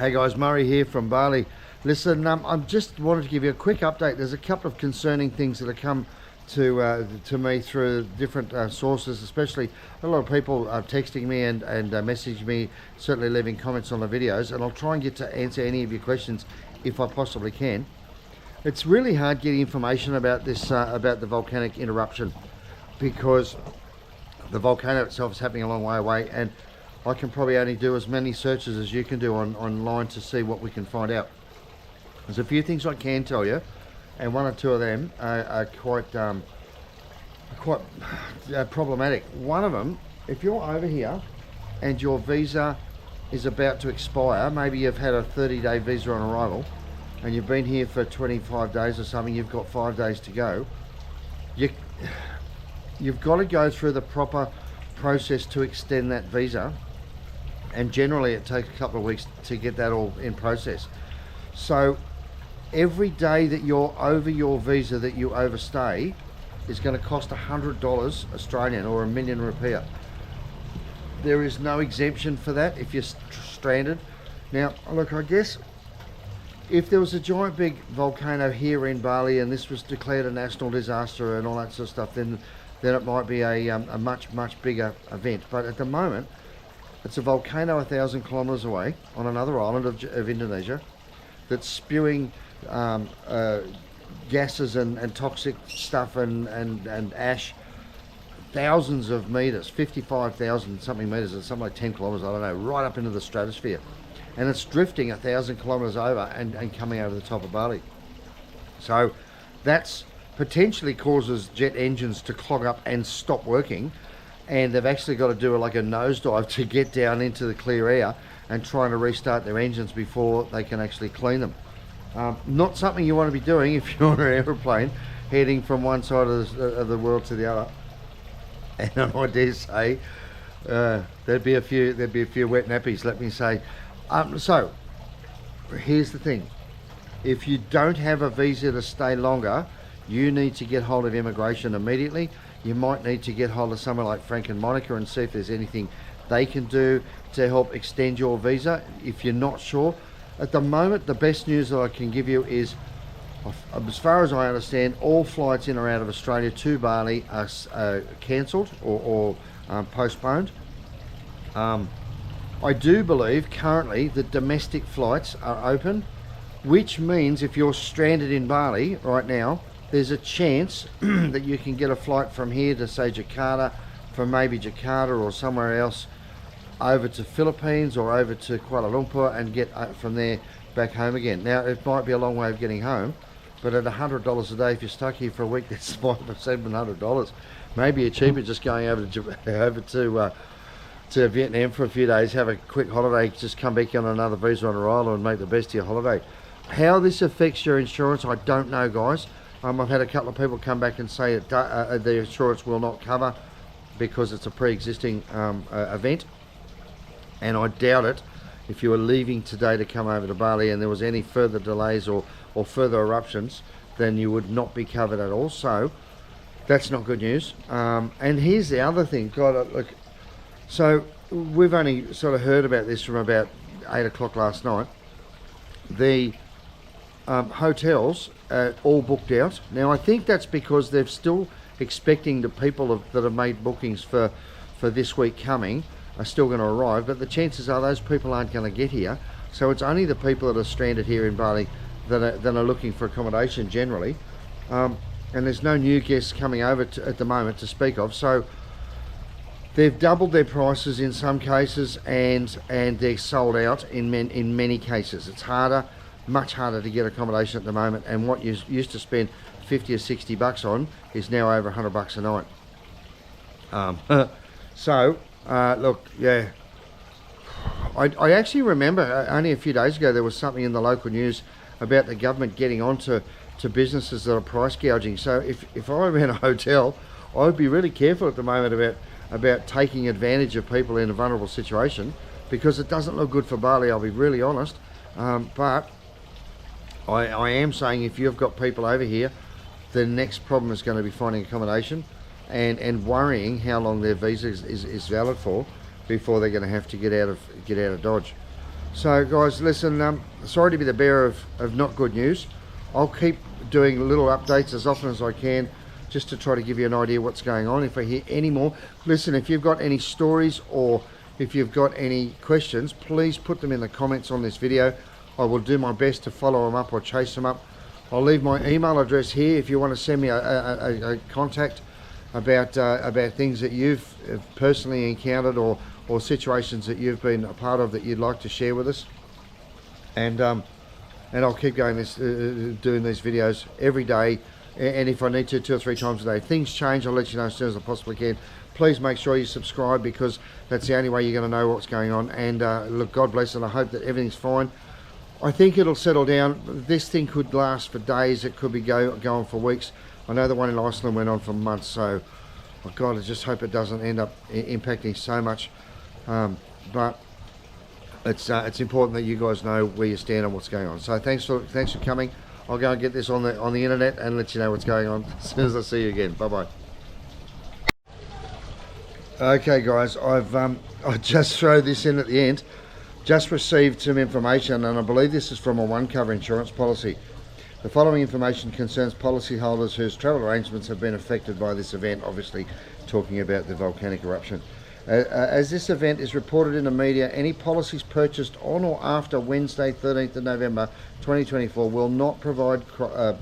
Hey guys, Murray here from Bali. Listen, I just wanted to give you a quick update. There's a couple of concerning things that have come to me through different sources, especially a lot of people texting me and messaging me, certainly leaving comments on the videos, and I'll try and get to answer any of your questions if I possibly can. It's really hard getting information about this, about the volcanic eruption, because the volcano itself is happening a long way away, and I can probably only do as many searches as you can do online to see what we can find out. There's a few things I can tell you, and one or two of them are quite problematic. One of them, if you're over here and your visa is about to expire, maybe you've had a 30-day visa on arrival, and you've been here for 25 days or something, you've got 5 days to go, you've got to go through the proper process to extend that visa, and generally it takes a couple of weeks to get that all in process. So every day that you're over your visa that you overstay is going to cost $100 Australian, or ₹1,000,000. There is no exemption for that if you're stranded. Now look, I guess if there was a giant big volcano here in Bali and this was declared a national disaster and all that sort of stuff, then it might be a much bigger event. But at the moment, it's a volcano 1,000 kilometres away on another island of Indonesia that's spewing gases and toxic stuff and ash thousands of metres, 55,000 something metres, or something like 10 kilometres, I don't know, right up into the stratosphere. And it's drifting 1,000 kilometres over and coming over the top of Bali. So that's potentially causes jet engines to clog up and stop working, and they've actually got to do like a nosedive to get down into the clear air and trying to restart their engines before they can actually clean them. Not something you want to be doing if you're on an aeroplane heading from one side of the world to the other. And I dare say there'd be a few wet nappies, let me say. So here's the thing: if you don't have a visa to stay longer, you need to get hold of immigration immediately. You might need to get hold of someone like Frank and Monica and see if there's anything they can do to help extend your visa if you're not sure. At the moment, the best news that I can give you is, as far as I understand, all flights in or out of Australia to Bali are cancelled or postponed. I do believe currently the domestic flights are open, which means if you're stranded in Bali right now, there's a chance that you can get a flight from here to, say, Jakarta, from maybe Jakarta or somewhere else over to Philippines or over to Kuala Lumpur, and get from there back home again. Now, it might be a long way of getting home, but at $100 a day, if you're stuck here for a week, that's $700. Maybe it's cheaper just going over to Vietnam for a few days, have a quick holiday, just come back on another visa on arrival and make the best of your holiday. How this affects your insurance, I don't know, guys. I've had a couple of people come back and say the insurance will not cover because it's a pre-existing event, and I doubt it. If you were leaving today to come over to Bali and there was any further delays or further eruptions, then you would not be covered at all. So that's not good news. And here's the other thing. God, look. So we've only sort of heard about this from about 8 o'clock last night. The hotels are all booked out. Now I think that's because they're still expecting the people that have made bookings for this week coming are still going to arrive, but the chances are those people aren't going to get here. So it's only the people that are stranded here in Bali that are looking for accommodation generally. And there's no new guests coming over at the moment to speak of. So they've doubled their prices in some cases, and they're sold out in many cases. It's much harder to get accommodation at the moment, and what you used to spend 50 or 60 bucks on is now over 100 bucks a night. Look, yeah, I actually remember only a few days ago there was something in the local news about the government getting onto businesses that are price gouging. So if I were in a hotel, I would be really careful at the moment about taking advantage of people in a vulnerable situation, because it doesn't look good for Bali, I'll be really honest. But I am saying if you've got people over here, the next problem is going to be finding accommodation and worrying how long their visa is valid for before they're going to have to get out of Dodge. So guys, listen, sorry to be the bearer of not good news. I'll keep doing little updates as often as I can, just to try to give you an idea what's going on. If I hear any more, listen, if you've got any stories or if you've got any questions, please put them in the comments on this video. I will do my best to follow them up or chase them up. I'll leave my email address here if you want to send me a contact about things that you've personally encountered or situations that you've been a part of that you'd like to share with us. And I'll keep going doing these videos every day, and if I need to, 2 or 3 times a day. If things change, I'll let you know as soon as I possibly can. Please make sure you subscribe, because that's the only way you're going to know what's going on. And look, God bless, and I hope that everything's fine. I think it'll settle down. This thing could last for days. It could be going for weeks. I know the one in Iceland went on for months, so oh God, I just hope it doesn't end up impacting so much. But it's important that you guys know where you stand and what's going on. So thanks for coming. I'll go and get this on the internet and let you know what's going on as soon as I see you again. Bye bye. Okay guys, I just throw this in at the end. Just received some information, and I believe this is from a one cover insurance policy. The following information concerns policyholders whose travel arrangements have been affected by this event, obviously talking about the volcanic eruption. As this event is reported in the media, any policies purchased on or after Wednesday 13th of November 2024 will not provide for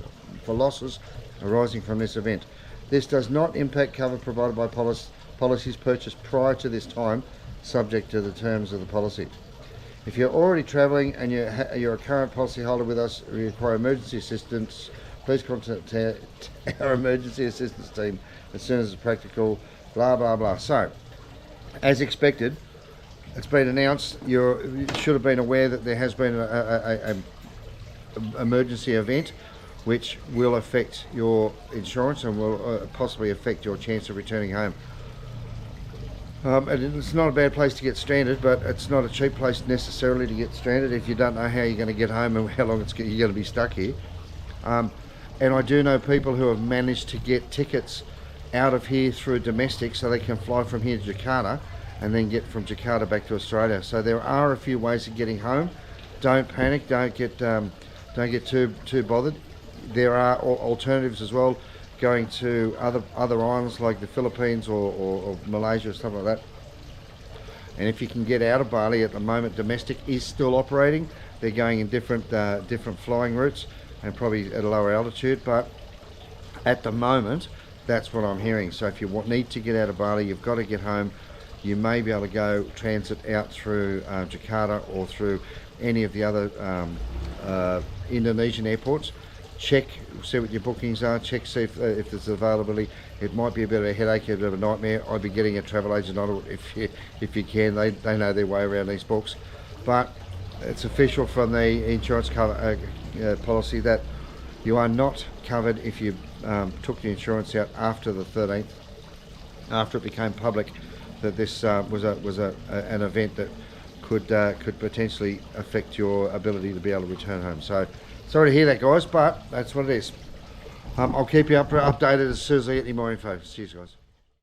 losses arising from this event. This does not impact cover provided by policies purchased prior to this time, subject to the terms of the policy. If you're already travelling and you're a current policyholder with us, or you require emergency assistance, please contact our emergency assistance team as soon as it's practical, blah blah blah. So, as expected, it's been announced, you should have been aware that there has been an emergency event which will affect your insurance and will possibly affect your chance of returning home. And it's not a bad place to get stranded, but it's not a cheap place necessarily to get stranded if you don't know how you're going to get home and how long you're going to be stuck here. And I do know people who have managed to get tickets out of here through domestic, so they can fly from here to Jakarta and then get from Jakarta back to Australia. So there are a few ways of getting home. Don't panic. Don't get too bothered. There are alternatives as well, going to other islands like the Philippines or Malaysia or stuff like that. And if you can get out of Bali at the moment, domestic is still operating. They're going in different flying routes and probably at a lower altitude, but at the moment that's what I'm hearing. So if you need to get out of Bali, you've got to get home. You may be able to go transit out through Jakarta or through any of the other Indonesian airports. Check, see what your bookings are, check, see if there's availability. It might be a bit of a headache, a bit of a nightmare. I'd be getting a travel agent on it if you can. They know their way around these books. But it's official from the insurance cover, policy that you are not covered if you took the insurance out after the 13th, after it became public that this was an event that could potentially affect your ability to be able to return home. So sorry to hear that, guys, but that's what it is. I'll keep you updated as soon as I get any more info. Cheers, guys.